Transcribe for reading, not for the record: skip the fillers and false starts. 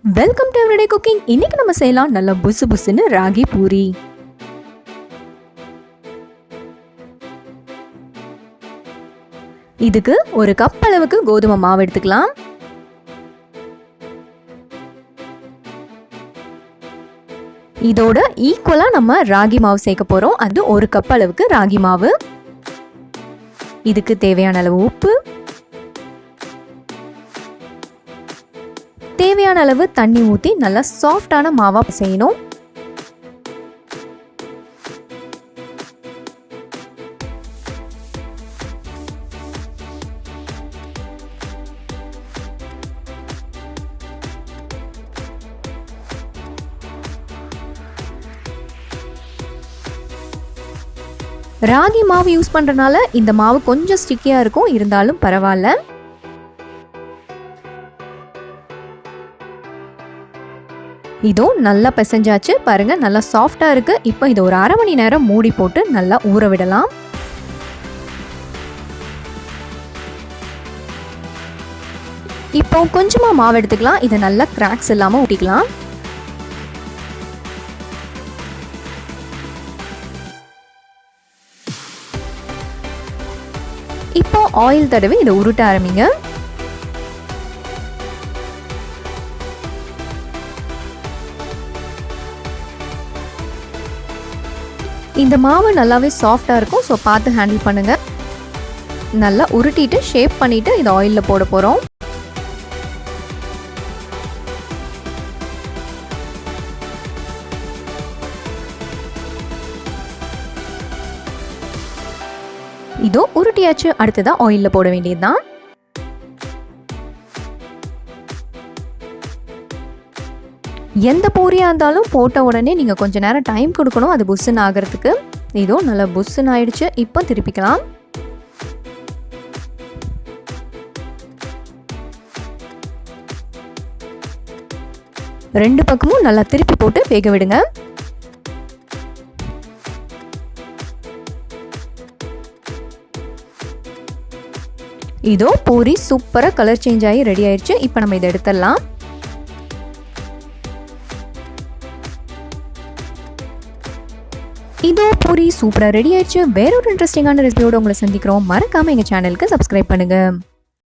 Welcome to everyday cooking. இன்னைக்கு நம்ம செய்யலாம் நல்ல புசு புசுன்னு ராகி பூரி. இதுக்கு ஒரு கப் அளவுக்கு கோதுமை மாவு எடுத்துக்கலாம். இதோட ஈக்குவலா நம்ம ராகி மாவு சேர்க்க போறோம். அது ஒரு கப் அளவுக்கு ராகி மாவு. இதுக்கு தேவையான அளவு உப்பு, தேவையான அளவு தண்ணி ஊற்றி நல்லா சாஃப்டான மாவா செய்யணும். ராகி மாவு யூஸ் பண்றதுனால இந்த மாவு கொஞ்சம் ஸ்டிக்கியா இருக்கும், இருந்தாலும் பரவாயில்ல. இதோ நல்லா பிசைஞ்சாச்சு பாருங்க, நல்லா சாஃப்டா இருக்கு. இப்போ இதை ஒரு அரை மணி நேரம் மூடி போட்டு நல்லா ஊற விடலாம். இப்போ கொஞ்சமா மாவு எடுத்துக்கலாம். இதை நல்லா கிராக்ஸ் இல்லாம ஊட்டிக்கலாம். இப்போ ஆயில் தடவி இதை உருட்ட ஆரம்பிங்க. இந்த மாவு நல்லாவே சாஃப்டா இருக்கும், ஸோ பார்த்து ஹேண்டில் பண்ணுங்க. நல்லா உருட்டிட்டு ஷேப் பண்ணிட்டு இதை ஆயிலில் போட போறோம். இதோ உருட்டியாச்சு. அடுத்ததான் ஆயிலில் போட வேண்டியதுதான். எந்த பூரியாக இருந்தாலும் போட்ட உடனே நீங்கள் கொஞ்சம் நேரம் டைம் கொடுக்கணும், அது புஸ்ஸுன்னு ஆகிறதுக்கு. இதோ நல்லா புஸ்ஸுன்னு ஆயிடுச்சு. இப்போ திருப்பிக்கலாம். ரெண்டு பக்கமும் நல்லா திருப்பி போட்டு வேக விடுங்க. இதோ பூரி சூப்பராக கலர் சேஞ்ச் ஆகி ரெடி ஆயிடுச்சு. இப்போ நம்ம இதை எடுத்துடலாம். இதோ பூரி சூப்பராக ரெடி ஆயிடுச்சு. வேற ஒரு இன்ட்ரெஸ்டிங்கான ரெசிபியோட உங்களை சந்திக்கிறோம். மறக்காம எங்கள் சேனலுக்கு சப்ஸ்கிரைப் பண்ணுங்க.